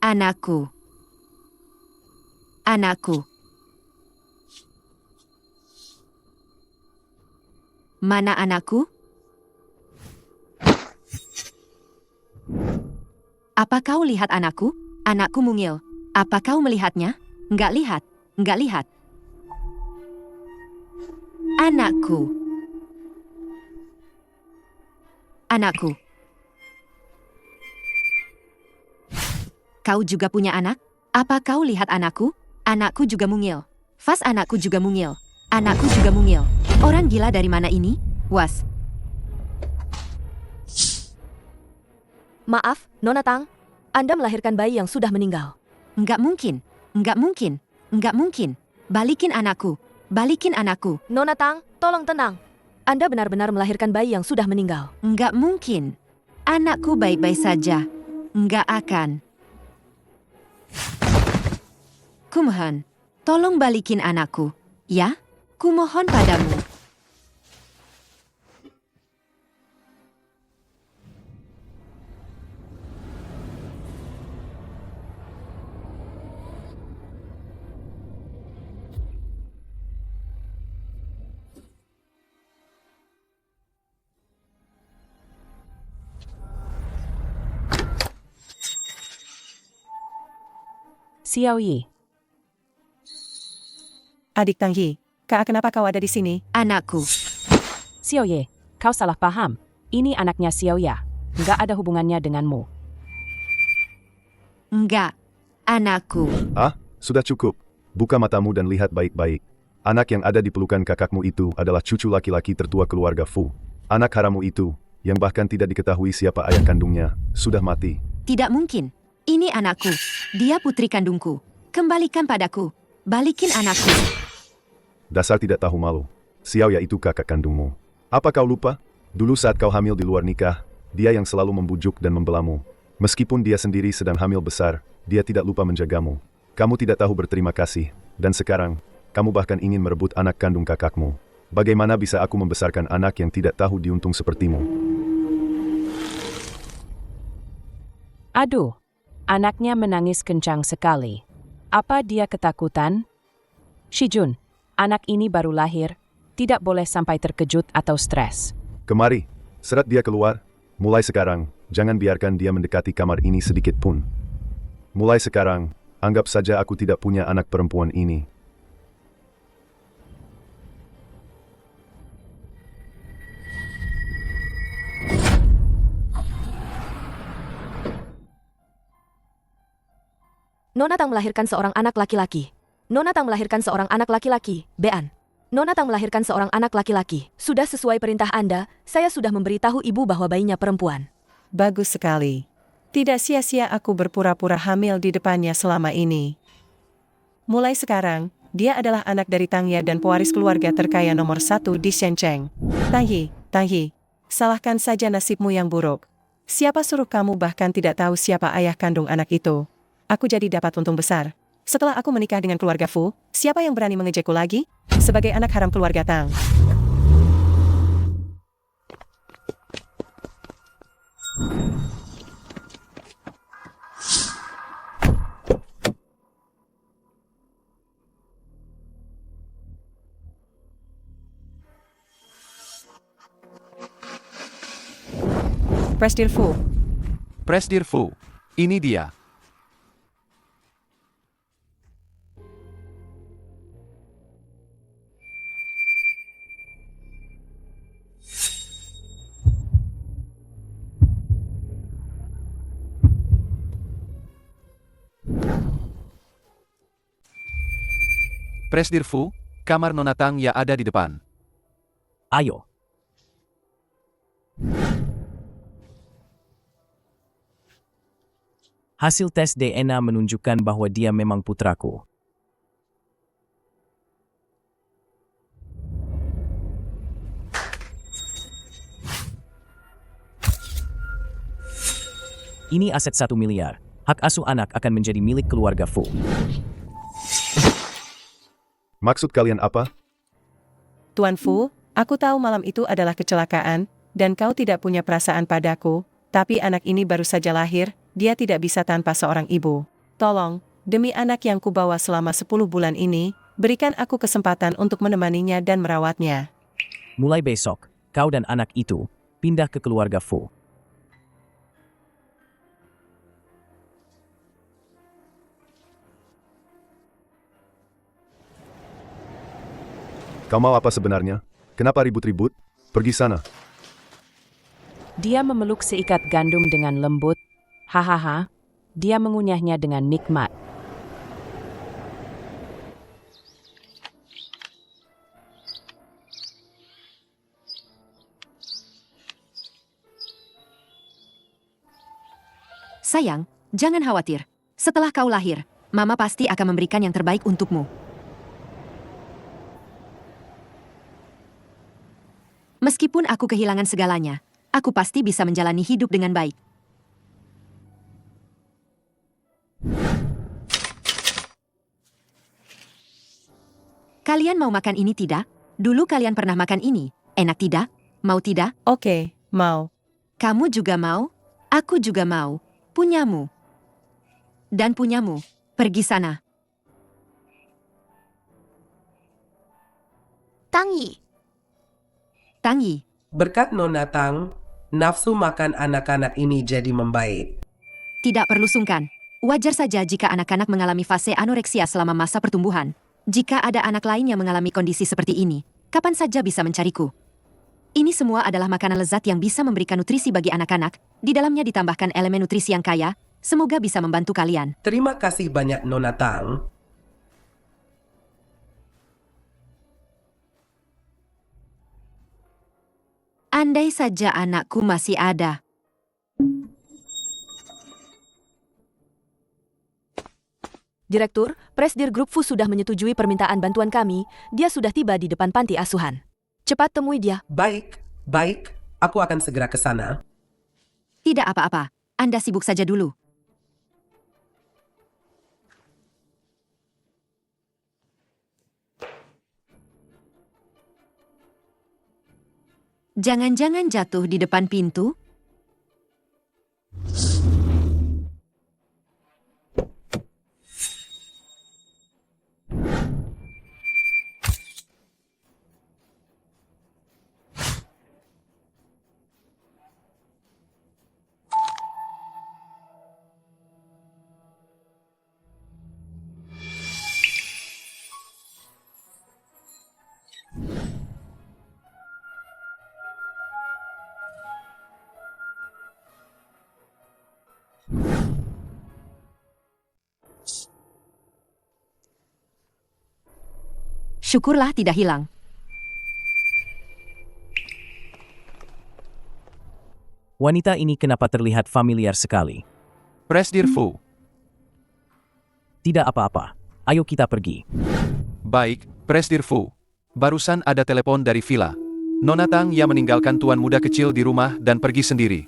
Anakku. Anakku. Mana anakku? Apa kau lihat anakku? Anakku mungil. Apa kau melihatnya? Enggak lihat. Enggak lihat. Anakku. Anakku. Kau juga punya anak? Apa kau lihat anakku? Anakku juga mungil. Fas anakku juga mungil. Anakku juga mungil. Orang gila dari mana ini? Was. Maaf, Nona Tang. Anda melahirkan bayi yang sudah meninggal. Enggak mungkin. Enggak mungkin. Enggak mungkin. Balikin anakku. Balikin anakku. Nona Tang, tolong tenang. Anda benar-benar melahirkan bayi yang sudah meninggal. Enggak mungkin. Anakku baik-baik saja. Enggak akan. Kumohon, tolong balikin anakku. Ya? Kumohon padamu. Xiao Yi. Adik Tang Yi, Kak, kenapa kau ada di sini? Anakku. Xiao Ye, kau salah paham. Ini anaknya Xiao Ya. Nggak ada hubungannya denganmu. Enggak. Anakku. Ah, sudah cukup. Buka matamu dan lihat baik-baik. Anak yang ada di pelukan kakakmu itu adalah cucu laki-laki tertua keluarga Fu. Anak harammu itu, yang bahkan tidak diketahui siapa ayah kandungnya, sudah mati. Tidak mungkin. Ini anakku. Dia putri kandungku. Kembalikan padaku. Balikin anakku. Dasar tidak tahu malu. Xiao Ya itu kakak kandungmu. Apa kau lupa? Dulu saat kau hamil di luar nikah, dia yang selalu membujuk dan membelamu. Meskipun dia sendiri sedang hamil besar, dia tidak lupa menjagamu. Kamu tidak tahu berterima kasih. Dan sekarang, kamu bahkan ingin merebut anak kandung kakakmu. Bagaimana bisa aku membesarkan anak yang tidak tahu diuntung sepertimu? Aduh, anaknya menangis kencang sekali. Apa dia ketakutan? Shijun, anak ini baru lahir, tidak boleh sampai terkejut atau stres. Kemari, seret dia keluar. Mulai sekarang, jangan biarkan dia mendekati kamar ini sedikit pun. Mulai sekarang, anggap saja aku tidak punya anak perempuan ini. Nona Tang melahirkan seorang anak laki-laki. Nona Tang melahirkan seorang anak laki-laki, Bean. Nona Tang melahirkan seorang anak laki-laki. Sudah sesuai perintah Anda, saya sudah memberitahu ibu bahwa bayinya perempuan. Bagus sekali. Tidak sia-sia aku berpura-pura hamil di depannya selama ini. Mulai sekarang, dia adalah anak dari Tang Ya dan pewaris keluarga terkaya nomor 1 di Shenzhen. Tang Yi, salahkan saja nasibmu yang buruk. Siapa suruh kamu bahkan tidak tahu siapa ayah kandung anak itu? Aku jadi dapat untung besar. Setelah aku menikah dengan keluarga Fu, siapa yang berani mengejekku lagi? Sebagai anak haram keluarga Tang. Presdir Fu. Presdir Fu, ini dia. Presdir Fu, kamar Nona Tang Ya ada di depan. Ayo. Hasil tes DNA menunjukkan bahwa dia memang putraku. Ini aset 1 miliar. Hak asuh anak akan menjadi milik keluarga Fu. Maksud kalian apa? Tuan Fu, aku tahu malam itu adalah kecelakaan, dan kau tidak punya perasaan padaku, tapi anak ini baru saja lahir, dia tidak bisa tanpa seorang ibu. Tolong, demi anak yang kubawa selama 10 bulan ini, berikan aku kesempatan untuk menemaninya dan merawatnya. Mulai besok, kau dan anak itu pindah ke keluarga Fu. Kau mau apa sebenarnya? Kenapa ribut-ribut? Pergi sana. Dia memeluk seikat gandum dengan lembut. Hahaha. Dia mengunyahnya dengan nikmat. Sayang, jangan khawatir. Setelah kau lahir, Mama pasti akan memberikan yang terbaik untukmu. Meskipun aku kehilangan segalanya, aku pasti bisa menjalani hidup dengan baik. Kalian mau makan ini tidak? Dulu kalian pernah makan ini. Enak tidak? Mau tidak? Oke, mau. Kamu juga mau? Aku juga mau. Punyamu. Dan punyamu. Pergi sana. Tangyi, Tangyi. Berkat Nona Tang, nafsu makan anak-anak ini jadi membaik. Tidak perlu sungkan. Wajar saja jika anak-anak mengalami fase anoreksia selama masa pertumbuhan. Jika ada anak lain yang mengalami kondisi seperti ini, kapan saja bisa mencariku. Ini semua adalah makanan lezat yang bisa memberikan nutrisi bagi anak-anak. Di dalamnya ditambahkan elemen nutrisi yang kaya. Semoga bisa membantu kalian. Terima kasih banyak Nona Tang. Andai saja anakku masih ada. Direktur, Presdir Grup Fu sudah menyetujui permintaan bantuan kami. Dia sudah tiba di depan panti asuhan. Cepat temui dia. Baik, baik. Aku akan segera ke sana. Tidak apa-apa. Anda sibuk saja dulu. Jangan-jangan jatuh di depan pintu? Syukurlah tidak hilang. Wanita ini kenapa terlihat familiar sekali? Presdir Fu. Tidak apa-apa. Ayo kita pergi. Baik, Presdir Fu. Barusan ada telepon dari villa. Nona Tang yang meninggalkan tuan muda kecil di rumah dan pergi sendiri.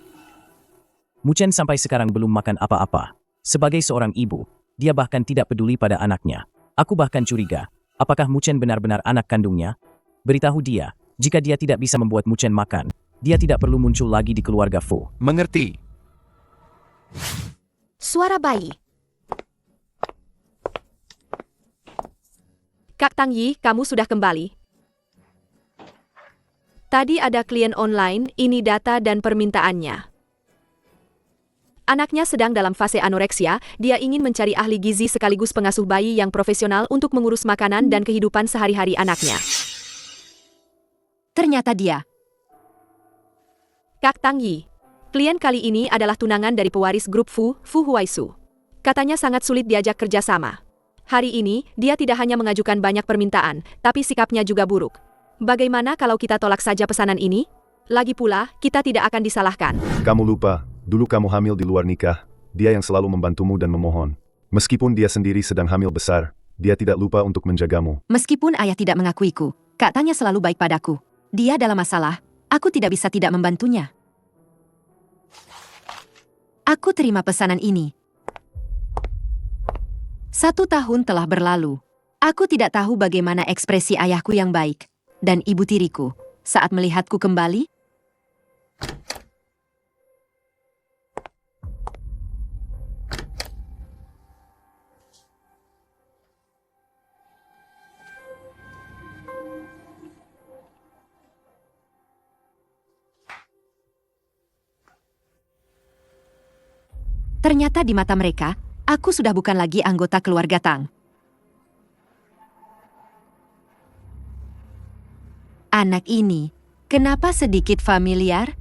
Muchen sampai sekarang belum makan apa-apa. Sebagai seorang ibu, dia bahkan tidak peduli pada anaknya. Aku bahkan curiga, apakah Muchen benar-benar anak kandungnya? Beritahu dia, jika dia tidak bisa membuat Muchen makan, dia tidak perlu muncul lagi di keluarga Fu. Mengerti. suara bayi. Kak Tangyi, kamu sudah kembali. Tadi ada klien online, ini data dan permintaannya. Anaknya sedang dalam fase anoreksia, dia ingin mencari ahli gizi sekaligus pengasuh bayi yang profesional untuk mengurus makanan dan kehidupan sehari-hari anaknya. Ternyata dia. Kak Tangyi, klien kali ini adalah tunangan dari pewaris grup Fu Huaisu. Katanya sangat sulit diajak kerjasama. Hari ini, dia tidak hanya mengajukan banyak permintaan, tapi sikapnya juga buruk. Bagaimana kalau kita tolak saja pesanan ini? Lagi pula, kita tidak akan disalahkan. Kamu lupa, dulu kamu hamil di luar nikah. Dia yang selalu membantumu dan memohon. Meskipun dia sendiri sedang hamil besar, dia tidak lupa untuk menjagamu. Meskipun ayah tidak mengakuiku, Kak Tanya selalu baik padaku. Dia dalam masalah, aku tidak bisa tidak membantunya. Aku terima pesanan ini. 1 tahun telah berlalu. Aku tidak tahu bagaimana ekspresi ayahku yang baik dan ibu tiriku saat melihatku kembali. Ternyata di mata mereka, aku sudah bukan lagi anggota keluarga Tang. Anak ini, kenapa sedikit familiar?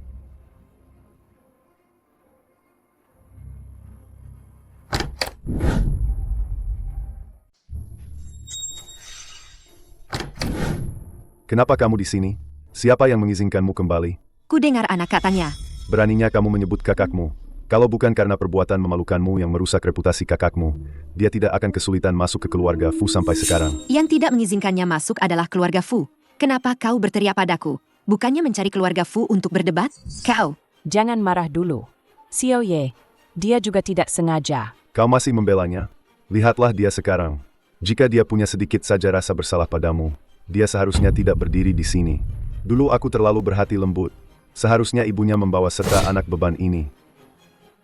Kenapa kamu di sini? Siapa yang mengizinkanmu kembali? Ku dengar anak katanya. Beraninya kamu menyebut kakakmu. Kalau bukan karena perbuatan memalukanmu yang merusak reputasi kakakmu, dia tidak akan kesulitan masuk ke keluarga Fu sampai sekarang. Yang tidak mengizinkannya masuk adalah keluarga Fu. Kenapa kau berteriak padaku? Bukannya mencari keluarga Fu untuk berdebat? Kau. Jangan marah dulu. Xiao Ye, dia juga tidak sengaja. Kau masih membelanya? Lihatlah dia sekarang. Jika dia punya sedikit saja rasa bersalah padamu, dia seharusnya tidak berdiri di sini. Dulu aku terlalu berhati lembut. Seharusnya ibunya membawa serta anak beban ini.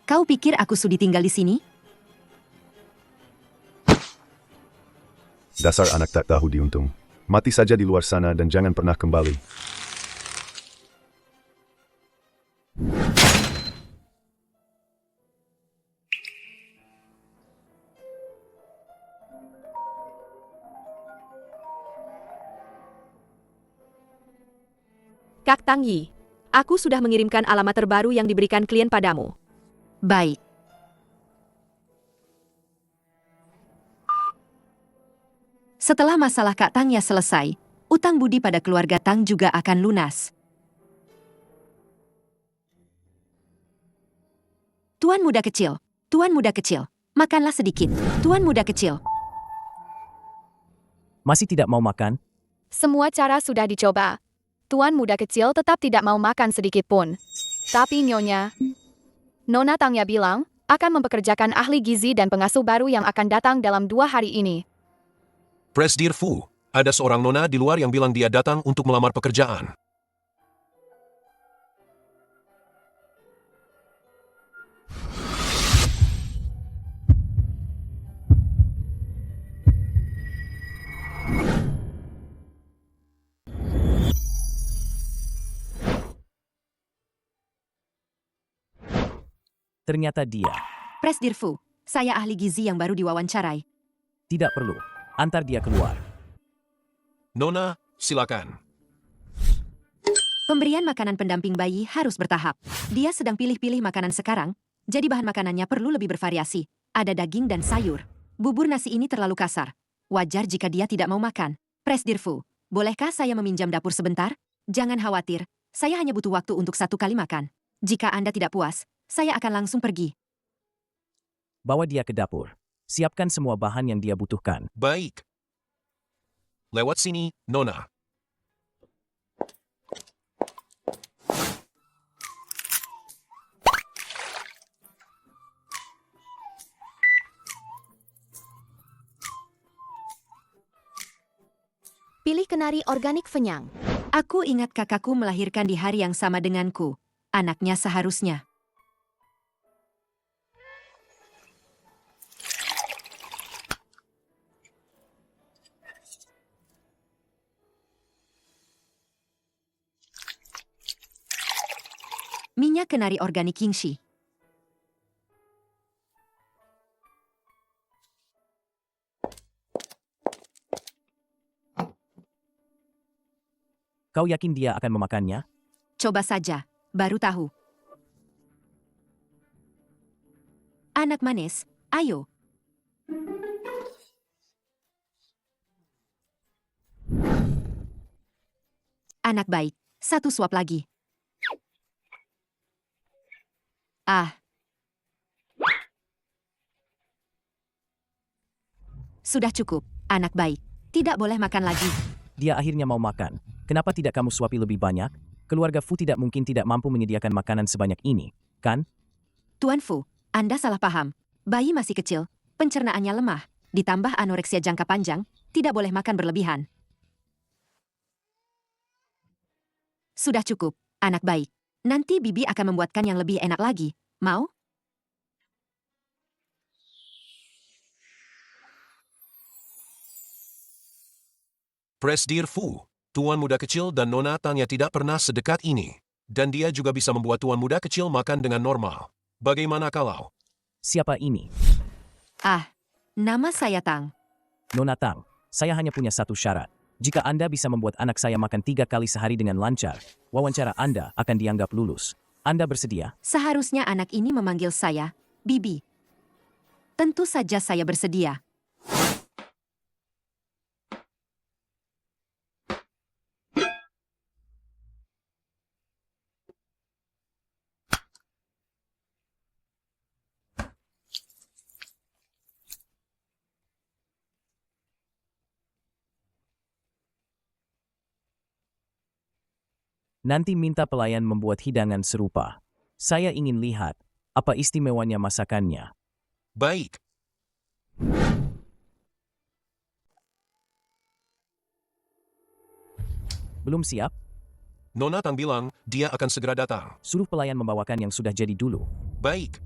Kau pikir aku sudi tinggal di sini? Dasar anak tak tahu diuntung. Mati saja di luar sana dan jangan pernah kembali. Kak Tang Yi, aku sudah mengirimkan alamat terbaru yang diberikan klien padamu. Baik. Setelah masalah Kak Tangnya selesai, utang budi pada keluarga Tang juga akan lunas. Tuan muda kecil, makanlah sedikit. Tuan muda kecil. Masih tidak mau makan? Semua cara sudah dicoba. Tuan muda kecil tetap tidak mau makan sedikit pun. Tapi Nyonya, Nona Tangya bilang akan mempekerjakan ahli gizi dan pengasuh baru yang akan datang dalam 2 hari ini. Presdir Fu, ada seorang nona di luar yang bilang dia datang untuk melamar pekerjaan. Ternyata dia. Presdir Fu, saya ahli gizi yang baru diwawancarai. Tidak perlu. Antar dia keluar. Nona, silakan. Pemberian makanan pendamping bayi harus bertahap. Dia sedang pilih-pilih makanan sekarang, jadi bahan makanannya perlu lebih bervariasi. Ada daging dan sayur. Bubur nasi ini terlalu kasar. Wajar jika dia tidak mau makan. Presdir Fu, bolehkah saya meminjam dapur sebentar? Jangan khawatir, saya hanya butuh waktu untuk 1 kali makan. Jika Anda tidak puas, saya akan langsung pergi. Bawa dia ke dapur. Siapkan semua bahan yang dia butuhkan. Baik. Lewat sini, Nona. Pilih kenari organik Fenyang. Aku ingat kakakku melahirkan di hari yang sama denganku. Anaknya seharusnya. Minyak kenari organik Kingshi. Kau yakin dia akan memakannya? Coba saja, baru tahu. Anak manis, ayo. Anak baik, 1 suap lagi. Ah. Sudah cukup, anak baik. Tidak boleh makan lagi. Dia akhirnya mau makan. Kenapa tidak kamu suapi lebih banyak? Keluarga Fu tidak mungkin tidak mampu menyediakan makanan sebanyak ini, kan? Tuan Fu, Anda salah paham. Bayi masih kecil, pencernaannya lemah, ditambah anoreksia jangka panjang, tidak boleh makan berlebihan. Sudah cukup, anak baik. Nanti Bibi akan membuatkan yang lebih enak lagi. Mau? Presdir Fu, tuan muda kecil dan Nona Tangya tidak pernah sedekat ini. Dan dia juga bisa membuat tuan muda kecil makan dengan normal. Bagaimana kalau Siapa ini? Ah, nama saya Tang. Nona Tang, saya hanya punya satu syarat. Jika Anda bisa membuat anak saya makan 3 kali sehari dengan lancar, wawancara Anda akan dianggap lulus. Anda bersedia? Seharusnya anak ini memanggil saya Bibi. Tentu saja saya bersedia. Nanti minta pelayan membuat hidangan serupa. Saya ingin lihat apa istimewanya masakannya. Baik. Belum siap? Nona Tang bilang dia akan segera datang. Suruh pelayan membawakan yang sudah jadi dulu. Baik.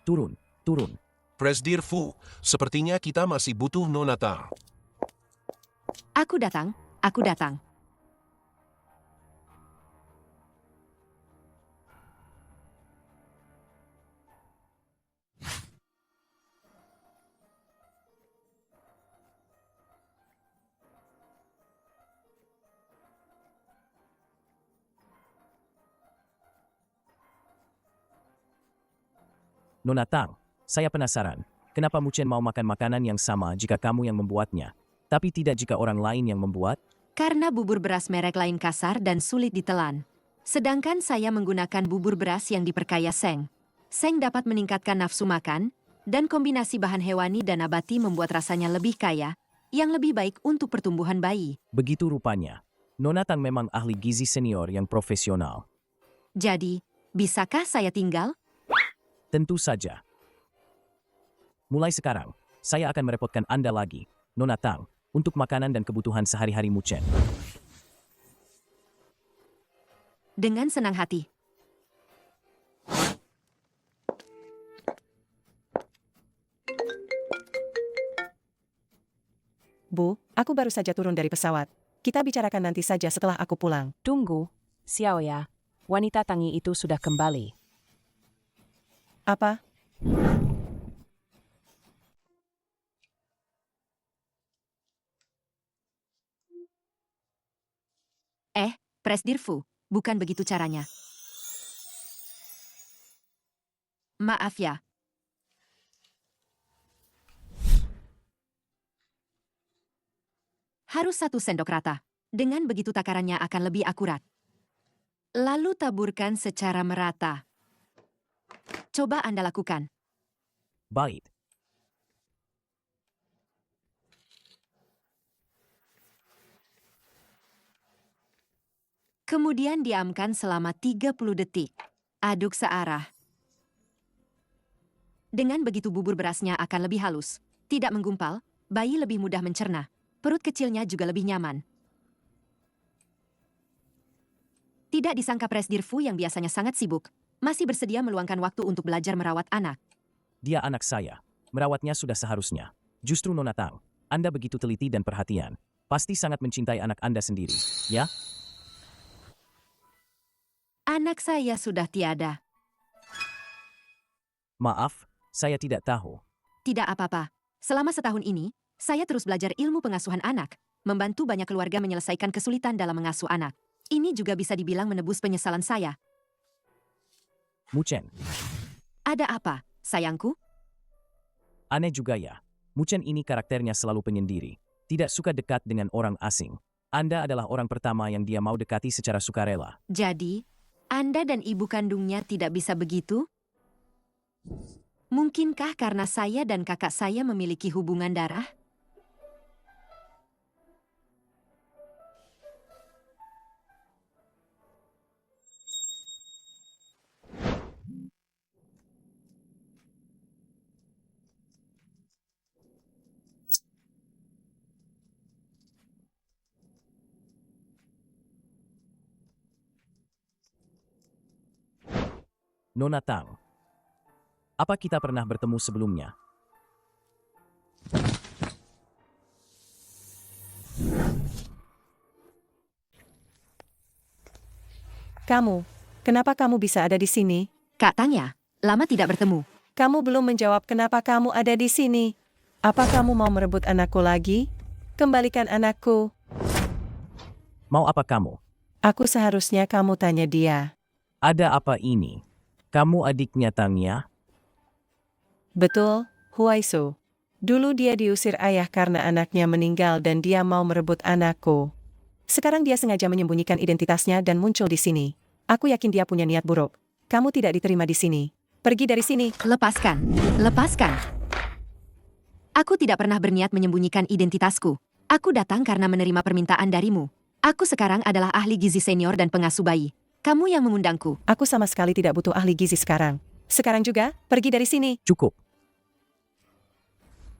Turun, turun. Presdir Fu, sepertinya kita masih butuh Nona Tang. Aku datang, aku datang. Nona Tang, saya penasaran. Kenapa Muchen mau makan makanan yang sama jika kamu yang membuatnya, tapi tidak jika orang lain yang membuat? Karena bubur beras merek lain kasar dan sulit ditelan. Sedangkan saya menggunakan bubur beras yang diperkaya seng. Seng dapat meningkatkan nafsu makan, dan kombinasi bahan hewani dan nabati membuat rasanya lebih kaya, yang lebih baik untuk pertumbuhan bayi. Begitu rupanya. Nona Tang memang ahli gizi senior yang profesional. Jadi, bisakah saya tinggal? Tentu saja. Mulai sekarang, saya akan merepotkan Anda lagi, Nona Tang, untuk makanan dan kebutuhan sehari-hari Muchen. Dengan senang hati. Bu, aku baru saja turun dari pesawat. Kita bicarakan nanti saja setelah aku pulang. Tunggu, Xiaoya. Wanita Tangi itu sudah kembali. Apa? Presdir Fu, bukan begitu caranya. Maaf ya. Harus 1 sendok rata. Dengan begitu takarannya akan lebih akurat. Lalu taburkan secara merata. Coba Anda lakukan. Baik. Kemudian diamkan selama 30 detik. Aduk searah. Dengan begitu bubur berasnya akan lebih halus. Tidak menggumpal, bayi lebih mudah mencerna. Perut kecilnya juga lebih nyaman. Tidak disangka Presdir Fu yang biasanya sangat sibuk, masih bersedia meluangkan waktu untuk belajar merawat anak. Dia anak saya. Merawatnya sudah seharusnya. Justru Nona Tang, Anda begitu teliti dan perhatian. Pasti sangat mencintai anak Anda sendiri, ya? Anak saya sudah tiada. Maaf, saya tidak tahu. Tidak apa-apa. Selama setahun ini, saya terus belajar ilmu pengasuhan anak, membantu banyak keluarga menyelesaikan kesulitan dalam mengasuh anak. Ini juga bisa dibilang menebus penyesalan saya. Muchen, Ada apa, sayangku? aneh juga ya. Muchen ini karakternya selalu penyendiri. Tidak suka dekat dengan orang asing. Anda adalah orang pertama yang dia mau dekati secara sukarela. Jadi, Anda dan ibu kandungnya tidak bisa begitu? Mungkinkah karena saya dan kakak saya memiliki hubungan darah? Nona Tang, apa kita pernah bertemu sebelumnya? Kenapa kamu bisa ada di sini? Kak Tangya, lama tidak bertemu. Kamu belum menjawab kenapa kamu ada di sini. Apa kamu mau merebut anakku lagi? Kembalikan anakku. Mau apa kamu? Aku seharusnya kamu tanya dia. Ada apa ini? Kamu adiknya Tangya? Betul, Huaisu. Dulu dia diusir ayah karena anaknya meninggal dan dia mau merebut anakku. Sekarang dia sengaja menyembunyikan identitasnya dan muncul di sini. Aku yakin dia punya niat buruk. Kamu tidak diterima di sini. Pergi dari sini. Lepaskan. Lepaskan. Aku tidak pernah berniat menyembunyikan identitasku. Aku datang karena menerima permintaan darimu. Aku sekarang adalah ahli gizi senior dan pengasuh bayi. Kamu yang mengundangku. Aku sama sekali tidak butuh ahli gizi sekarang. Sekarang juga, pergi dari sini. Cukup.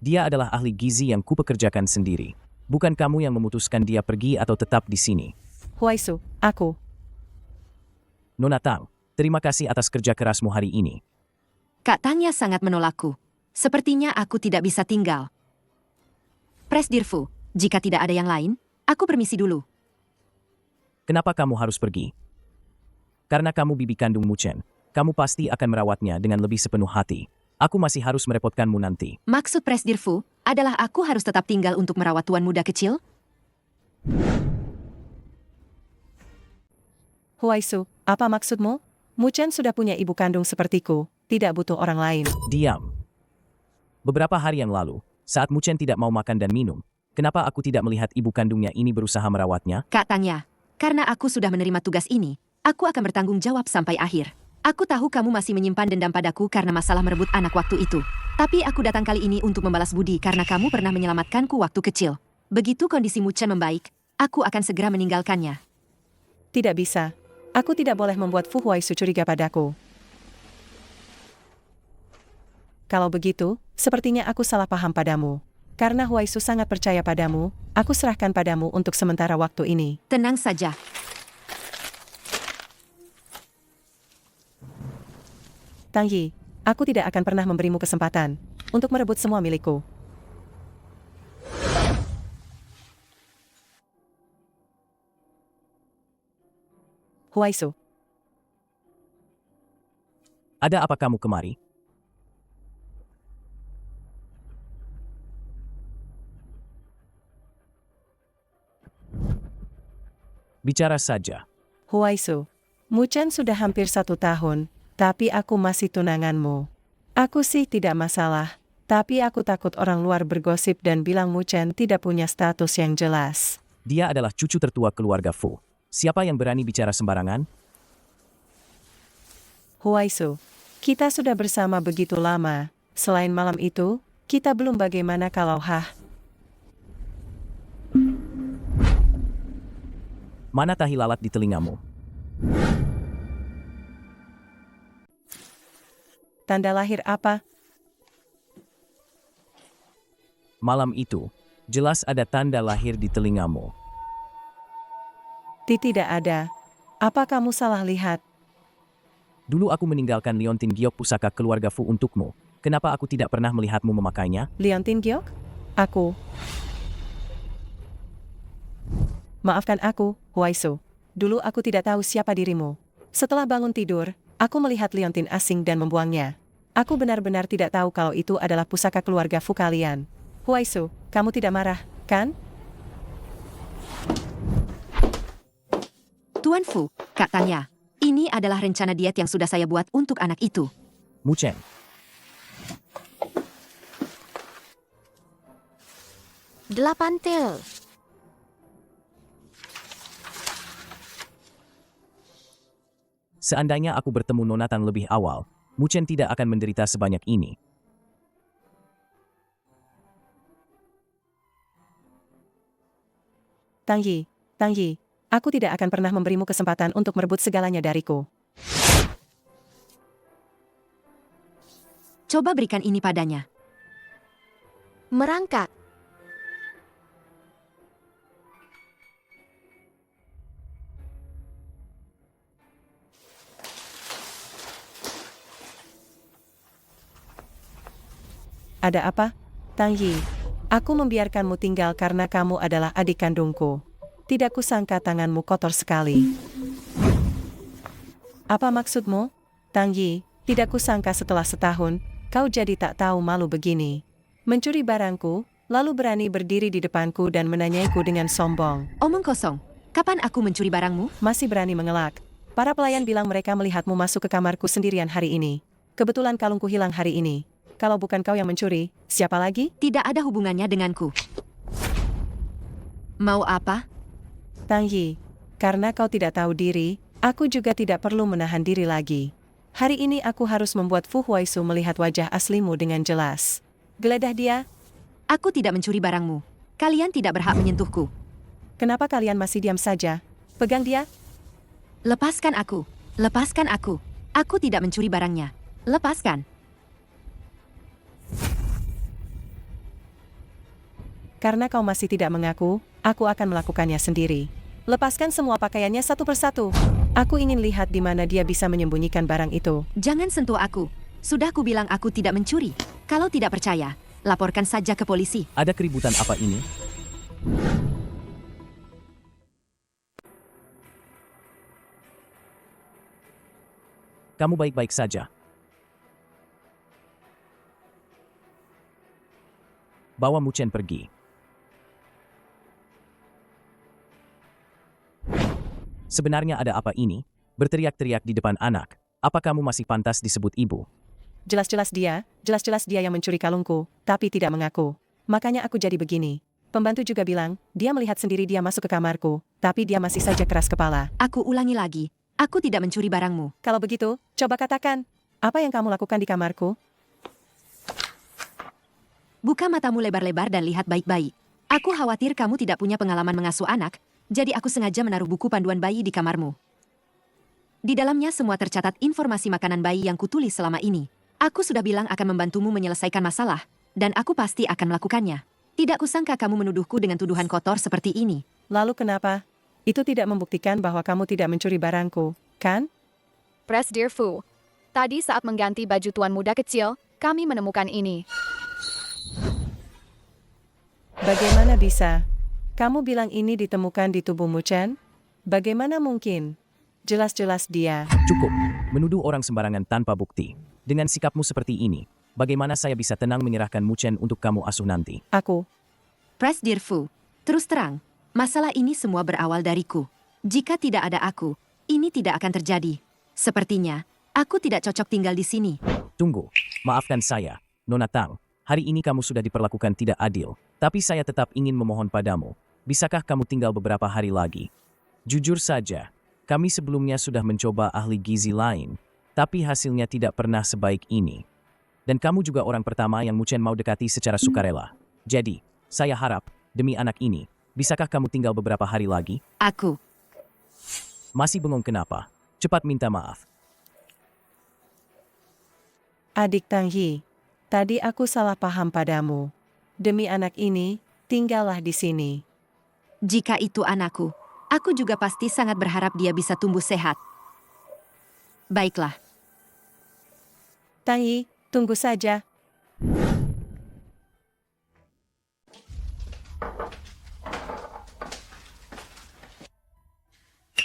Dia adalah ahli gizi yang kupekerjakan sendiri. Bukan kamu yang memutuskan dia pergi atau tetap di sini. Huaisu, aku. Nona Tang, terima kasih atas kerja kerasmu hari ini. Kak Tangya sangat menolakku. Sepertinya aku tidak bisa tinggal. Presdir Fu, jika tidak ada yang lain, aku permisi dulu. Kenapa kamu harus pergi? Karena kamu bibi kandung Muchen. Kamu pasti akan merawatnya dengan lebih sepenuh hati. Aku masih harus merepotkanmu nanti. Maksud Presdir Fu adalah aku harus tetap tinggal untuk merawat tuan muda kecil? Huaisu, apa maksudmu? Muchen sudah punya ibu kandung sepertiku, tidak butuh orang lain. Diam. Beberapa hari yang lalu, saat Muchen tidak mau makan dan minum, kenapa aku tidak melihat ibu kandungnya ini berusaha merawatnya? Kak Tangya, karena aku sudah menerima tugas ini, aku akan bertanggung jawab sampai akhir. Aku tahu kamu masih menyimpan dendam padaku karena masalah merebut anak waktu itu. Tapi aku datang kali ini untuk membalas budi karena kamu pernah menyelamatkanku waktu kecil. Begitu kondisi Muchen membaik, aku akan segera meninggalkannya. Tidak bisa. Aku tidak boleh membuat Fu Huaisu curiga padaku. Kalau begitu, sepertinya aku salah paham padamu. Karena Huaisu sangat percaya padamu, aku serahkan padamu untuk sementara waktu ini. Tenang saja. Tang Yi, aku tidak akan pernah memberimu kesempatan untuk merebut semua milikku. Huaisu, Ada apa kamu kemari? Bicara saja. Huaisu, Muchen sudah hampir 1 tahun, tapi aku masih tunanganmu. Aku sih tidak masalah, tapi aku takut orang luar bergosip dan bilang Muchen tidak punya status yang jelas. Dia adalah cucu tertua keluarga Fu. Siapa yang berani bicara sembarangan? Huaisu, kita sudah bersama begitu lama. Selain malam itu, kita belum bagaimana kalau Mana tahi lalat di telingamu? Tanda lahir apa? Malam itu, jelas ada tanda lahir di telingamu. Tidak ada. Apa kamu salah lihat? Dulu aku meninggalkan liontin giok pusaka keluarga Fu untukmu. Kenapa aku tidak pernah melihatmu memakainya? Liontin giok? Aku. Maafkan aku, Huaisu. Dulu aku tidak tahu siapa dirimu. Setelah bangun tidur, aku melihat liontin asing dan membuangnya. Aku benar-benar tidak tahu kalau itu adalah pusaka keluarga Fu kalian. Huaisu, kamu tidak marah, kan? Tuan Fu, Kak Tangya, ini adalah rencana diet yang sudah saya buat untuk anak itu. Muchen. Delapan til. Seandainya aku bertemu Nona Tang lebih awal, Muchen tidak akan menderita sebanyak ini. Tang Yi, aku tidak akan pernah memberimu kesempatan untuk merebut segalanya dariku. Coba berikan ini padanya. Merangkak. Ada apa? Tang Yi, aku membiarkanmu tinggal karena kamu adalah adik kandungku. Tidak kusangka tanganmu kotor sekali. Apa maksudmu? Tang Yi, tidak kusangka setelah setahun, kau jadi tak tahu malu begini. Mencuri barangku, lalu berani berdiri di depanku dan menanyaiku dengan sombong. Omong kosong. Kapan aku mencuri barangmu? Masih berani mengelak. Para pelayan bilang mereka melihatmu masuk ke kamarku sendirian hari ini. Kebetulan kalungku hilang hari ini. Kalau bukan kau yang mencuri, siapa lagi? Tidak ada hubungannya denganku. Mau apa? Tang Yi, karena kau tidak tahu diri, aku juga tidak perlu menahan diri lagi. Hari ini aku harus membuat Fu Huaisu melihat wajah aslimu dengan jelas. Geledah dia. Aku tidak mencuri barangmu. Kalian tidak berhak menyentuhku. Kenapa kalian masih diam saja? Pegang dia. Lepaskan aku. Lepaskan aku. Aku tidak mencuri barangnya. Lepaskan. Karena kau masih tidak mengaku, aku akan melakukannya sendiri. Lepaskan semua pakaiannya satu persatu. Aku ingin lihat di mana dia bisa menyembunyikan barang itu. Jangan sentuh aku. Sudah ku bilang aku tidak mencuri. Kalau tidak percaya, laporkan saja ke polisi. Ada keributan apa ini? Kamu baik-baik saja. Bawa Muchen pergi. Sebenarnya ada apa ini? Berteriak-teriak di depan anak. Apa kamu masih pantas disebut ibu? Jelas-jelas dia yang mencuri kalungku, tapi tidak mengaku. Makanya aku jadi begini. Pembantu juga bilang, dia melihat sendiri dia masuk ke kamarku, tapi dia masih saja keras kepala. Aku ulangi lagi. Aku tidak mencuri barangmu. Kalau begitu, coba katakan, apa yang kamu lakukan di kamarku? Buka matamu lebar-lebar dan lihat baik-baik. Aku khawatir kamu tidak punya pengalaman mengasuh anak, jadi aku sengaja menaruh buku panduan bayi di kamarmu. Di dalamnya semua tercatat informasi makanan bayi yang kutulis selama ini. Aku sudah bilang akan membantumu menyelesaikan masalah, dan aku pasti akan melakukannya. Tidak kusangka kamu menuduhku dengan tuduhan kotor seperti ini. Lalu kenapa? Itu tidak membuktikan bahwa kamu tidak mencuri barangku, kan? Presdir Fu. Tadi saat mengganti baju tuan muda kecil, kami menemukan ini. Bagaimana bisa? Kamu bilang ini ditemukan di tubuh Muchen? Bagaimana mungkin? Jelas-jelas dia. Cukup. Menuduh orang sembarangan tanpa bukti. Dengan sikapmu seperti ini, bagaimana saya bisa tenang menyerahkan Muchen untuk kamu asuh nanti? Aku. Presdir Fu, terus terang, masalah ini semua berawal dariku. Jika tidak ada aku, ini tidak akan terjadi. Sepertinya, aku tidak cocok tinggal di sini. Tunggu, maafkan saya, Nona Tang. Hari ini kamu sudah diperlakukan tidak adil, tapi saya tetap ingin memohon padamu. Bisakah kamu tinggal beberapa hari lagi? Jujur saja, kami sebelumnya sudah mencoba ahli gizi lain, tapi hasilnya tidak pernah sebaik ini. Dan kamu juga orang pertama yang Muchen mau dekati secara sukarela. Jadi, saya harap, demi anak ini, bisakah kamu tinggal beberapa hari lagi? Aku. Masih bengong kenapa? Cepat minta maaf. Adik Tang Yi, tadi aku salah paham padamu. Demi anak ini, tinggallah di sini. Jika itu anakku, aku juga pasti sangat berharap dia bisa tumbuh sehat. Baiklah. Tang Yi, tunggu saja.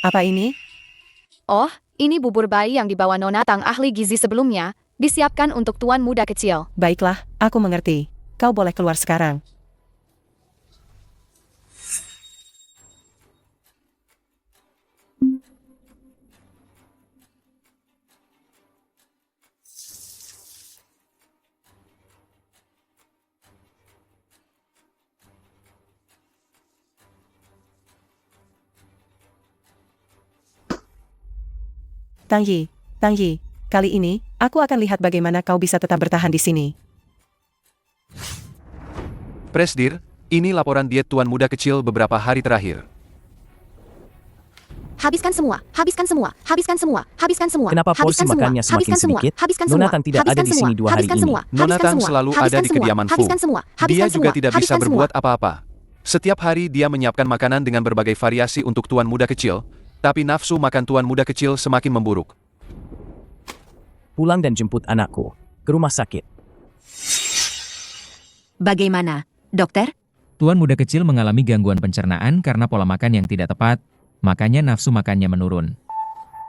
Apa ini? Oh, ini bubur bayi yang dibawa Nona Tang ahli gizi sebelumnya, disiapkan untuk tuan muda kecil. Baiklah, aku mengerti. Kau boleh keluar sekarang. Tang Yi, kali ini, aku akan lihat bagaimana kau bisa tetap bertahan di sini. Presdir, ini laporan diet tuan muda kecil beberapa hari terakhir. Habiskan semua, habiskan semua, habiskan semua, habiskan semua. Kenapa porsi makannya semakin sedikit? Nona Tang tidak ada di sini 2 hari ini. Nona Tang selalu ada di kediaman Fu. Dia juga tidak bisa berbuat apa-apa. Setiap hari dia menyiapkan makanan dengan berbagai variasi untuk tuan muda kecil, tapi nafsu makan tuan muda kecil semakin memburuk. Pulang dan jemput anakku ke rumah sakit. Bagaimana, dokter? Tuan muda kecil mengalami gangguan pencernaan karena pola makan yang tidak tepat, makanya nafsu makannya menurun.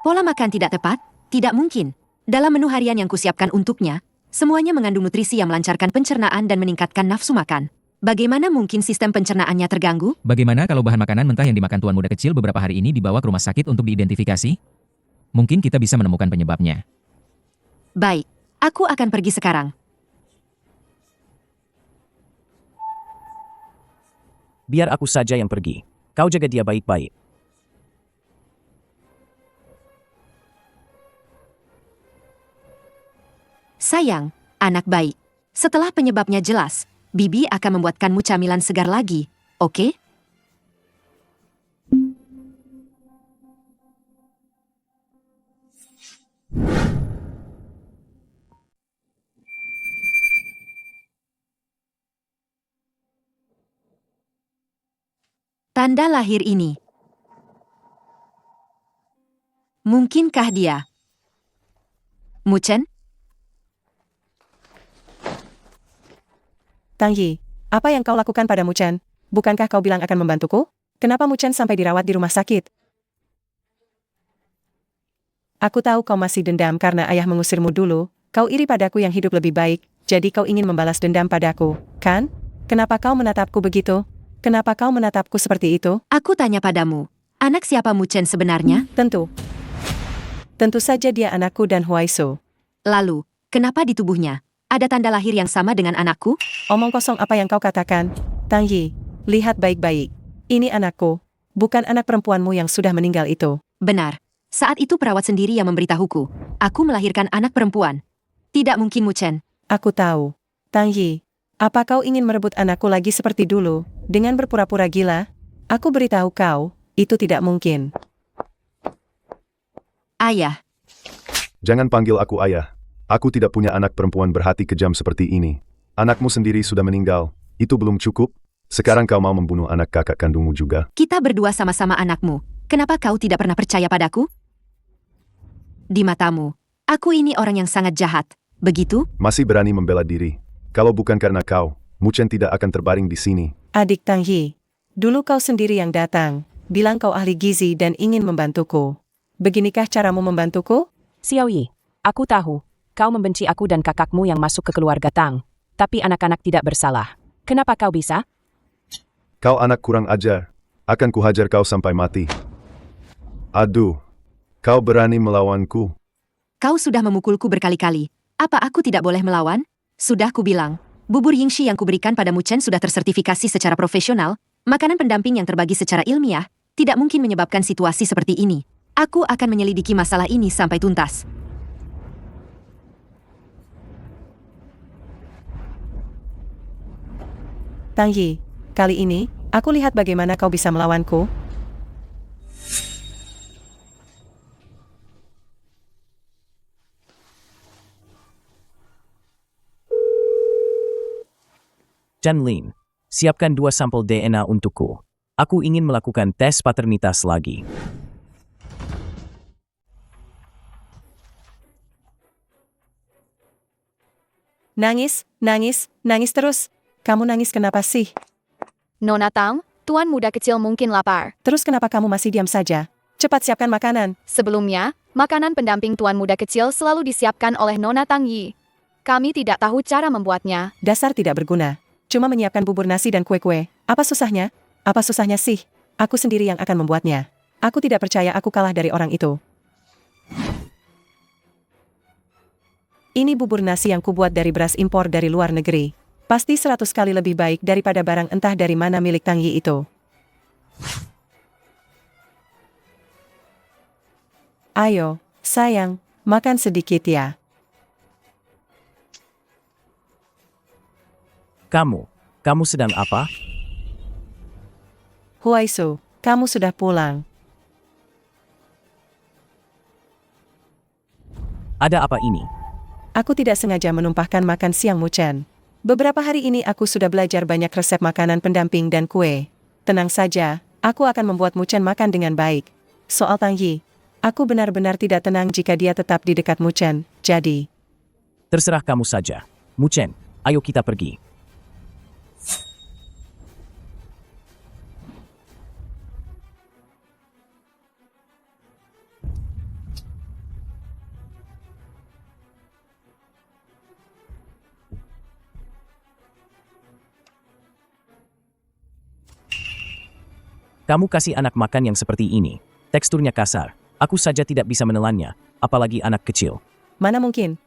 Pola makan tidak tepat? Tidak mungkin. Dalam menu harian yang kusiapkan untuknya, semuanya mengandung nutrisi yang melancarkan pencernaan dan meningkatkan nafsu makan. Bagaimana mungkin sistem pencernaannya terganggu? Bagaimana kalau bahan makanan mentah yang dimakan tuan muda kecil beberapa hari ini dibawa ke rumah sakit untuk diidentifikasi? Mungkin kita bisa menemukan penyebabnya. Baik, aku akan pergi sekarang. Biar aku saja yang pergi. Kau jaga dia baik-baik. Sayang, anak baik. Setelah penyebabnya jelas, Bibi akan membuatkanmu camilan segar lagi, oke? Tanda lahir ini. Mungkinkah dia? Muchen? Tang Yi, apa yang kau lakukan pada Muchen? Bukankah kau bilang akan membantuku? Kenapa Muchen sampai dirawat di rumah sakit? Aku tahu kau masih dendam karena ayah mengusirmu dulu. Kau iri padaku yang hidup lebih baik, jadi kau ingin membalas dendam padaku, kan? Kenapa kau menatapku begitu? Kenapa kau menatapku seperti itu? Aku tanya padamu, anak siapa Muchen sebenarnya? Tentu. Tentu saja dia anakku dan Huaisu. Lalu, kenapa di tubuhnya ada tanda lahir yang sama dengan anakku? Omong kosong apa yang kau katakan? Tang Yi, lihat baik-baik. Ini anakku, bukan anak perempuanmu yang sudah meninggal itu. Benar. Saat itu perawat sendiri yang memberitahuku. Aku melahirkan anak perempuan. Tidak mungkin Muchen. Aku tahu. Tang Yi, apa kau ingin merebut anakku lagi seperti dulu, dengan berpura-pura gila? Aku beritahu kau, itu tidak mungkin. Ayah. Jangan panggil aku ayah. Aku tidak punya anak perempuan berhati kejam seperti ini. Anakmu sendiri sudah meninggal. Itu belum cukup? Sekarang kau mau membunuh anak kakak kandungmu juga? Kita berdua sama-sama anakmu. Kenapa kau tidak pernah percaya padaku? Di matamu, aku ini orang yang sangat jahat. Begitu? Masih berani membela diri. Kalau bukan karena kau, Muchen tidak akan terbaring di sini. Adik Tang Yi, dulu kau sendiri yang datang, bilang kau ahli gizi dan ingin membantuku. Beginikah caramu membantuku? Xiao Yi, aku tahu, kau membenci aku dan kakakmu yang masuk ke keluarga Tang. Tapi anak-anak tidak bersalah. Kenapa kau bisa? Kau anak kurang ajar. Akan kuhajar kau sampai mati. Aduh, kau berani melawanku. Kau sudah memukulku berkali-kali. Apa aku tidak boleh melawan? Sudah kubilang, bubur Yingxi yang kuberikan pada Muchen sudah tersertifikasi secara profesional, makanan pendamping yang terbagi secara ilmiah, tidak mungkin menyebabkan situasi seperti ini. Aku akan menyelidiki masalah ini sampai tuntas. Tang Yi, kali ini, aku lihat bagaimana kau bisa melawanku. Chen Lin, siapkan 2 sampel DNA untukku. Aku ingin melakukan tes paternitas lagi. Nangis, nangis, nangis terus. Kamu nangis kenapa sih? Nona Tang, tuan muda kecil mungkin lapar. Terus kenapa kamu masih diam saja? Cepat siapkan makanan. Sebelumnya, makanan pendamping tuan muda kecil selalu disiapkan oleh Nona Tang Yi. Kami tidak tahu cara membuatnya. Dasar tidak berguna. Cuma menyiapkan bubur nasi dan kue-kue. Apa susahnya? Apa susahnya sih? Aku sendiri yang akan membuatnya. Aku tidak percaya aku kalah dari orang itu. Ini bubur nasi yang kubuat dari beras impor dari luar negeri. Pasti 100 kali lebih baik daripada barang entah dari mana milik Tang Yi itu. Ayo, sayang, makan sedikit ya. Kamu sedang apa? Huaisu, kamu sudah pulang. Ada apa ini? Aku tidak sengaja menumpahkan makan siang Muchen. Beberapa hari ini aku sudah belajar banyak resep makanan pendamping dan kue. Tenang saja, aku akan membuat Muchen makan dengan baik. Soal Tang Yi, aku benar-benar tidak tenang jika dia tetap di dekat Muchen, jadi... Terserah kamu saja. Muchen, ayo kita pergi. Kamu kasih anak makan yang seperti ini. Teksturnya kasar. Aku saja tidak bisa menelannya, apalagi anak kecil. Mana mungkin?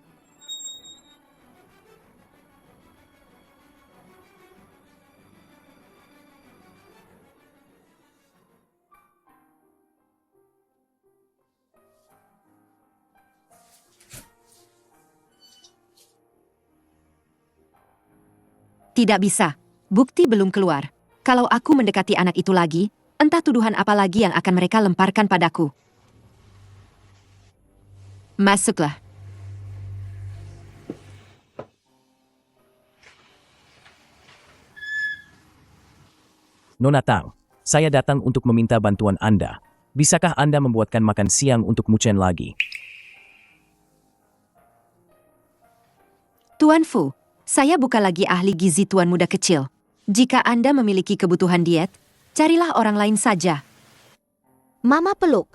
Tidak bisa. Bukti belum keluar. Kalau aku mendekati anak itu lagi, entah tuduhan apa lagi yang akan mereka lemparkan padaku. Masuklah. Nona Tang, saya datang untuk meminta bantuan Anda. Bisakah Anda membuatkan makan siang untuk Muchen lagi? Tuan Fu, saya bukan lagi ahli gizi tuan muda kecil. Jika Anda memiliki kebutuhan diet, carilah orang lain saja. Mama peluk.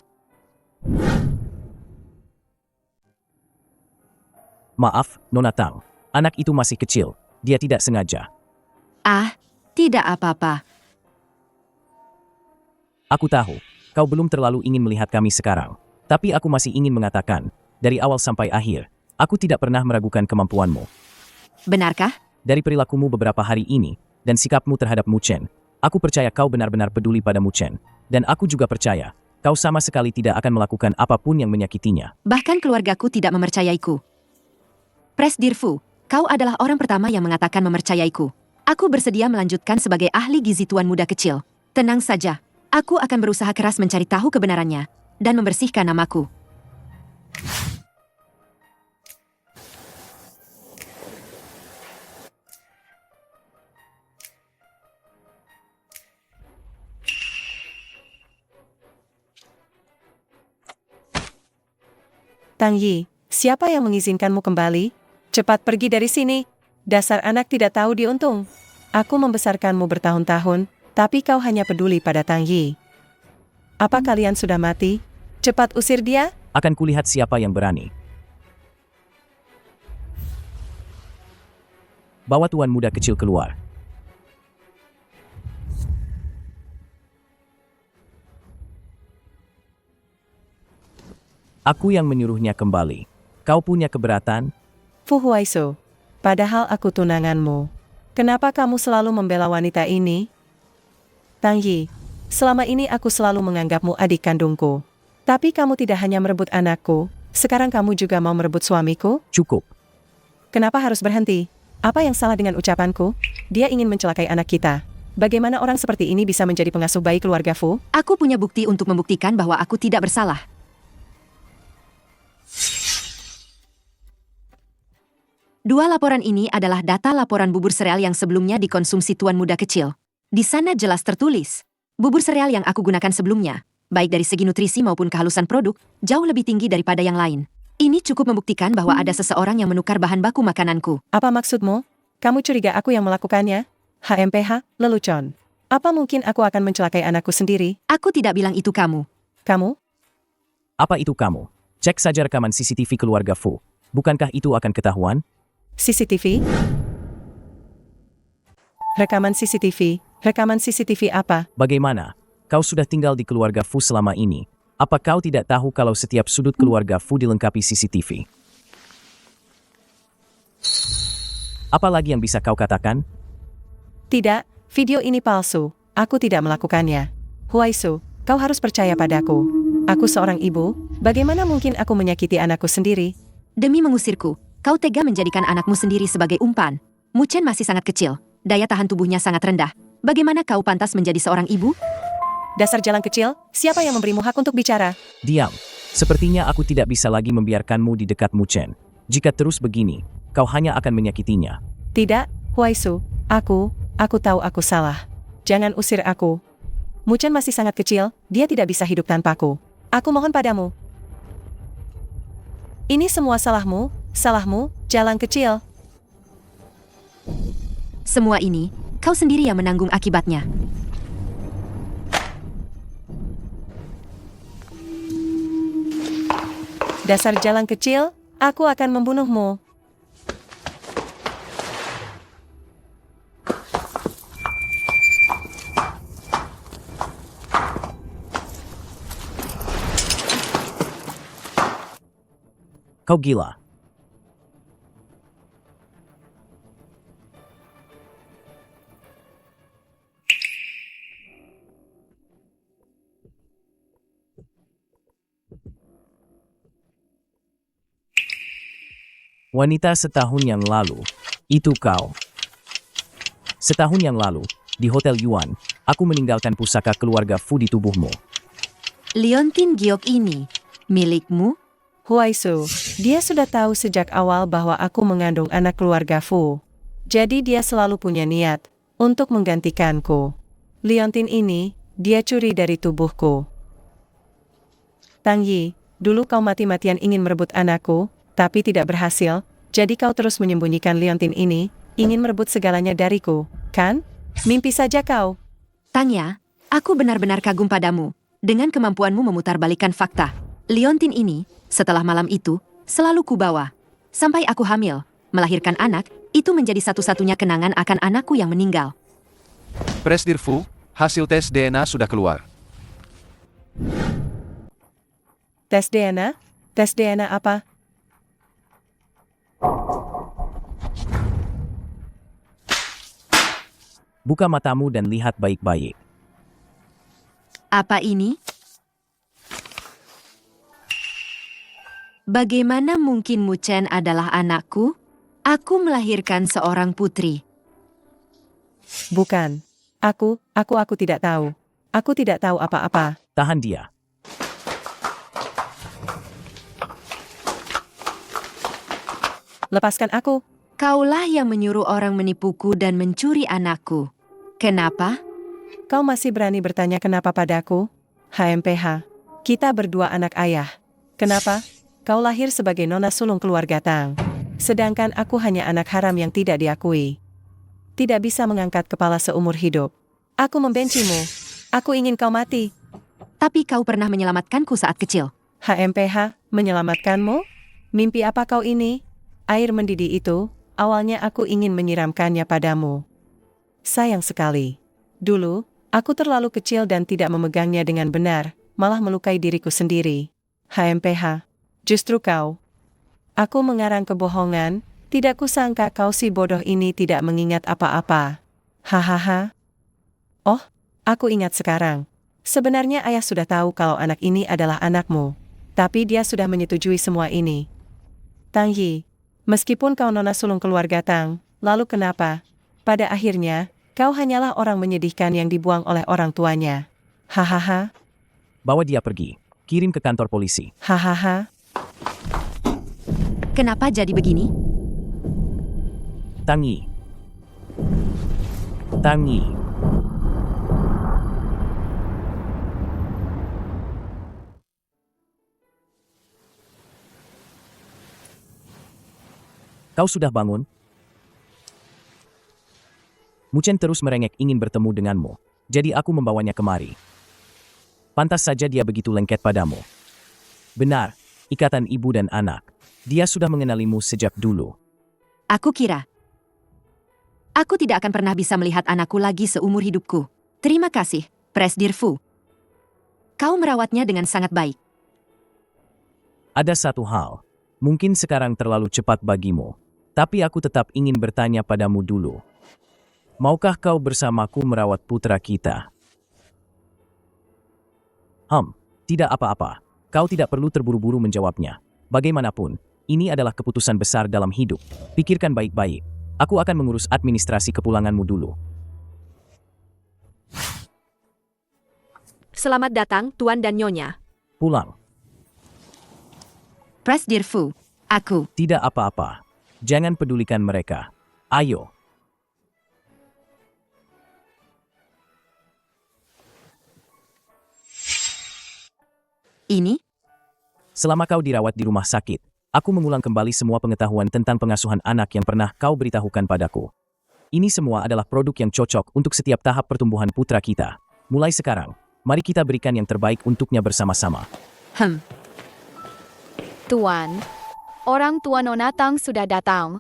Maaf, Nona Tang. Anak itu masih kecil. Dia tidak sengaja. Ah, tidak apa-apa. Aku tahu, kau belum terlalu ingin melihat kami sekarang. Tapi aku masih ingin mengatakan, dari awal sampai akhir, aku tidak pernah meragukan kemampuanmu. Benarkah? Dari perilakumu beberapa hari ini, dan sikapmu terhadap Muchen, aku percaya kau benar-benar peduli pada Muchen. Dan aku juga percaya, kau sama sekali tidak akan melakukan apapun yang menyakitinya. Bahkan keluargaku tidak mempercayaiku. Presdir Fu, kau adalah orang pertama yang mengatakan mempercayaiku. Aku bersedia melanjutkan sebagai ahli gizi tuan muda kecil. Tenang saja, aku akan berusaha keras mencari tahu kebenarannya, dan membersihkan namaku. Tang Yi, siapa yang mengizinkanmu kembali? Cepat pergi dari sini. Dasar anak tidak tahu diuntung. Aku membesarkanmu bertahun-tahun, tapi kau hanya peduli pada Tang Yi. Apa kalian sudah mati? Cepat usir dia. Akan kulihat siapa yang berani. Bawa tuan muda kecil keluar. Aku yang menyuruhnya kembali. Kau punya keberatan? Fu Huaisu, padahal aku tunanganmu. Kenapa kamu selalu membela wanita ini? Tang Yi, selama ini aku selalu menganggapmu adik kandungku. Tapi kamu tidak hanya merebut anakku, sekarang kamu juga mau merebut suamiku? Cukup. Kenapa harus berhenti? Apa yang salah dengan ucapanku? Dia ingin mencelakai anak kita. Bagaimana orang seperti ini bisa menjadi pengasuh bayi keluarga Fu? Aku punya bukti untuk membuktikan bahwa aku tidak bersalah. Dua laporan ini adalah data laporan bubur sereal yang sebelumnya dikonsumsi tuan muda kecil. Di sana jelas tertulis, bubur sereal yang aku gunakan sebelumnya, baik dari segi nutrisi maupun kehalusan produk, jauh lebih tinggi daripada yang lain. Ini cukup membuktikan bahwa ada seseorang yang menukar bahan baku makananku. Apa maksudmu? Kamu curiga aku yang melakukannya? HMPH, lelucon. Apa mungkin aku akan mencelakai anakku sendiri? Aku tidak bilang itu kamu. Kamu? Apa itu kamu? Cek saja rekaman CCTV keluarga Fu. Bukankah itu akan ketahuan? CCTV? Rekaman CCTV? Rekaman CCTV apa? Bagaimana? Kau sudah tinggal di keluarga Fu selama ini. Apa kau tidak tahu kalau setiap sudut keluarga Fu dilengkapi CCTV? Apa lagi yang bisa kau katakan? Tidak, video ini palsu. Aku tidak melakukannya. Huaisu, kau harus percaya padaku. Aku seorang ibu, bagaimana mungkin aku menyakiti anakku sendiri? Demi mengusirku, kau tega menjadikan anakmu sendiri sebagai umpan. Muchen masih sangat kecil, daya tahan tubuhnya sangat rendah. Bagaimana kau pantas menjadi seorang ibu? Dasar jalan kecil, siapa yang memberimu hak untuk bicara? Diam. Sepertinya aku tidak bisa lagi membiarkanmu di dekat Muchen. Jika terus begini, kau hanya akan menyakitinya. Tidak, Huaisu, aku tahu aku salah. Jangan usir aku. Muchen masih sangat kecil, dia tidak bisa hidup tanpaku. Aku mohon padamu. Ini semua salahmu, jalan kecil. Semua ini, kau sendiri yang menanggung akibatnya. Dasar jalan kecil, aku akan membunuhmu. Kau gila. Wanita setahun yang lalu, itu kau. Setahun yang lalu, di Hotel Yuan, aku meninggalkan pusaka keluarga Fu di tubuhmu. Liontin giok ini, milikmu? Huaisu, dia sudah tahu sejak awal bahwa aku mengandung anak keluarga Fu. Jadi dia selalu punya niat untuk menggantikanku. Liontin ini, dia curi dari tubuhku. Tang Yi, dulu kau mati-matian ingin merebut anakku, tapi tidak berhasil, jadi kau terus menyembunyikan liontin ini, ingin merebut segalanya dariku, kan? Mimpi saja kau. Tangya, aku benar-benar kagum padamu, dengan kemampuanmu memutarbalikkan fakta. Liontin ini, setelah malam itu, selalu kubawa. Sampai aku hamil, melahirkan anak, itu menjadi satu-satunya kenangan akan anakku yang meninggal. Presdir Fu, hasil tes DNA sudah keluar. Tes DNA? Tes DNA apa? Buka matamu dan lihat baik-baik. Apa ini? Bagaimana mungkin Mu Chen adalah anakku? Aku melahirkan seorang putri. Bukan. Aku tidak tahu. Aku tidak tahu apa-apa. Tahan dia. Lepaskan aku. Kaulah yang menyuruh orang menipuku dan mencuri anakku. Kenapa? Kau masih berani bertanya kenapa padaku? HMPH, kita berdua anak ayah. Kenapa? Kau lahir sebagai nona sulung keluarga Tang. Sedangkan aku hanya anak haram yang tidak diakui. Tidak bisa mengangkat kepala seumur hidup. Aku membencimu. Aku ingin kau mati. Tapi kau pernah menyelamatkanku saat kecil. HMPH, menyelamatkanmu? Mimpi apa kau ini? Air mendidih itu, awalnya aku ingin menyiramkannya padamu. Sayang sekali. Dulu, aku terlalu kecil dan tidak memegangnya dengan benar, malah melukai diriku sendiri. HMPH, justru kau. Aku mengarang kebohongan, tidak kusangka kau si bodoh ini tidak mengingat apa-apa. Hahaha. Oh, aku ingat sekarang. Sebenarnya ayah sudah tahu kalau anak ini adalah anakmu. Tapi dia sudah menyetujui semua ini. Tang Yi, meskipun kau nona sulung keluarga Tang, lalu kenapa? Pada akhirnya, kau hanyalah orang menyedihkan yang dibuang oleh orang tuanya. Hahaha. Bawa dia pergi. Kirim ke kantor polisi. Hahaha. Kenapa jadi begini? Tang Yi. Tang Yi. Kau sudah bangun? Mu Chen terus merengek ingin bertemu denganmu, jadi aku membawanya kemari. Pantas saja dia begitu lengket padamu. Benar, ikatan ibu dan anak. Dia sudah mengenalimu sejak dulu. Aku kira. Aku tidak akan pernah bisa melihat anakku lagi seumur hidupku. Terima kasih, Presdir Fu. Kau merawatnya dengan sangat baik. Ada satu hal, mungkin sekarang terlalu cepat bagimu, tapi aku tetap ingin bertanya padamu dulu. Maukah kau bersamaku merawat putra kita? Tidak apa-apa. Kau tidak perlu terburu-buru menjawabnya. Bagaimanapun, ini adalah keputusan besar dalam hidup. Pikirkan baik-baik. Aku akan mengurus administrasi kepulanganmu dulu. Selamat datang, Tuan dan Nyonya. Pulang. Presdir Fu, aku. Tidak apa-apa. Jangan pedulikan mereka. Ayo. Ini? Selama kau dirawat di rumah sakit, aku mengulang kembali semua pengetahuan tentang pengasuhan anak yang pernah kau beritahukan padaku. Ini semua adalah produk yang cocok untuk setiap tahap pertumbuhan putra kita. Mulai sekarang, mari kita berikan yang terbaik untuknya bersama-sama. Tuan, orang tua Nona Tang sudah datang.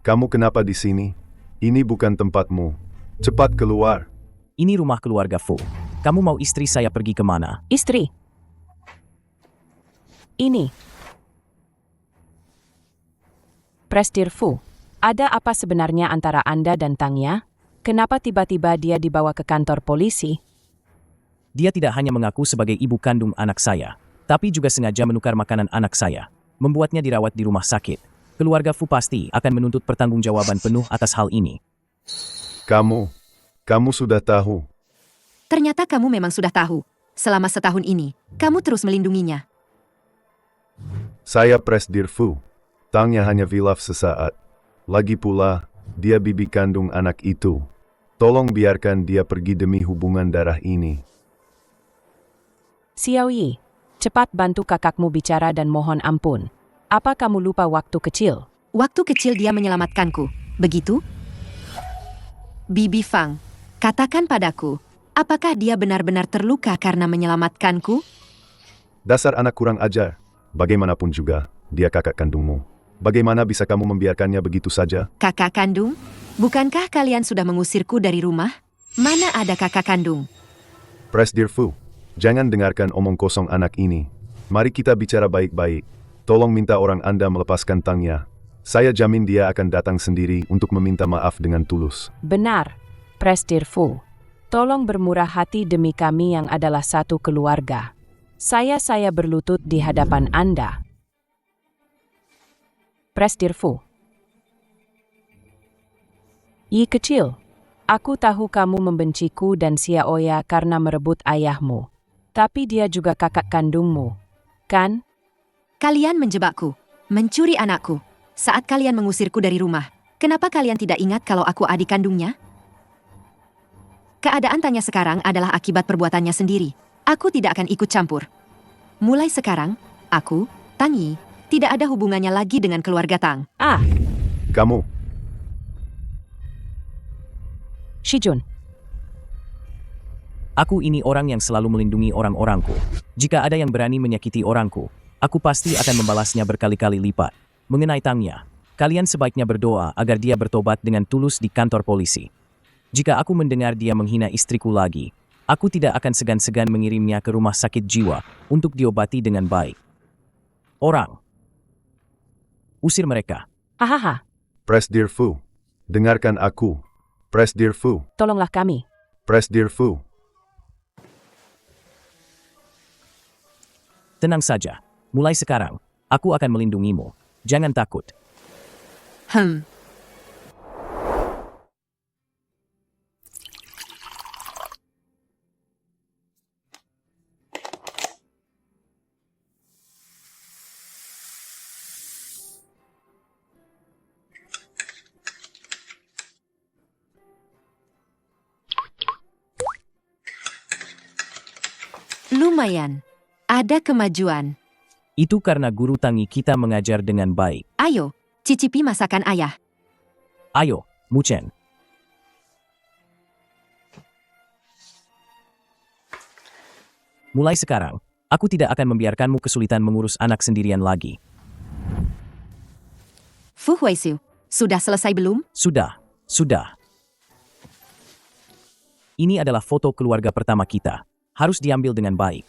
Kamu kenapa di sini? Ini bukan tempatmu. Cepat keluar. Ini rumah keluarga Fu. Kamu mau istri saya pergi kemana? Istri. Ini. Presdir Fu, ada apa sebenarnya antara Anda dan Tangya? Kenapa tiba-tiba dia dibawa ke kantor polisi? Dia tidak hanya mengaku sebagai ibu kandung anak saya, tapi juga sengaja menukar makanan anak saya, membuatnya dirawat di rumah sakit. Keluarga Fu pasti akan menuntut pertanggungjawaban penuh atas hal ini. Kamu sudah tahu. Ternyata kamu memang sudah tahu. Selama setahun ini, kamu terus melindunginya. Saya Presdir Fu. Tangya hanya hilaf sesaat. Lagi pula, dia bibi kandung anak itu. Tolong biarkan dia pergi demi hubungan darah ini. Xiao Yi, cepat bantu kakakmu bicara dan mohon ampun. Apa kamu lupa waktu kecil? Waktu kecil dia menyelamatkanku, begitu? Bibi Fang, katakan padaku, apakah dia benar-benar terluka karena menyelamatkanku? Dasar anak kurang ajar. Bagaimanapun juga, dia kakak kandungmu. Bagaimana bisa kamu membiarkannya begitu saja? Kakak kandung? Bukankah kalian sudah mengusirku dari rumah? Mana ada kakak kandung? Presdir Fu, jangan dengarkan omong kosong anak ini. Mari kita bicara baik-baik. Tolong minta orang Anda melepaskan Tangya. Saya jamin dia akan datang sendiri untuk meminta maaf dengan tulus. Benar, Presdir Fu. Tolong bermurah hati demi kami yang adalah satu keluarga. Saya berlutut di hadapan Anda. Presdir Fu. Yi kecil, aku tahu kamu membenciku dan Xiaoya karena merebut ayahmu. Tapi dia juga kakak kandungmu, kan? Kalian menjebakku, mencuri anakku. Saat kalian mengusirku dari rumah, kenapa kalian tidak ingat kalau aku adik kandungnya? Keadaan Tangya sekarang adalah akibat perbuatannya sendiri. Aku tidak akan ikut campur. Mulai sekarang, aku, Tang Yi, tidak ada hubungannya lagi dengan keluarga Tang. Kamu. Shijun. Aku ini orang yang selalu melindungi orang-orangku. Jika ada yang berani menyakiti orangku, aku pasti akan membalasnya berkali-kali lipat. Mengenai Tangya, kalian sebaiknya berdoa agar dia bertobat dengan tulus di kantor polisi. Jika aku mendengar dia menghina istriku lagi, aku tidak akan segan-segan mengirimnya ke rumah sakit jiwa untuk diobati dengan baik. Orang. Usir mereka. Hahaha. Presdir Fu, dengarkan aku. Presdir Fu. Tolonglah kami. Presdir Fu. Tenang saja. Mulai sekarang, aku akan melindungimu. Jangan takut. Lumayan. Ada kemajuan. Itu karena guru Tangyi kita mengajar dengan baik. Ayo, cicipi masakan ayah. Ayo, Muchen. Mulai sekarang, aku tidak akan membiarkanmu kesulitan mengurus anak sendirian lagi. Fu Huaixiu, sudah selesai belum? Sudah. Ini adalah foto keluarga pertama kita. Harus diambil dengan baik.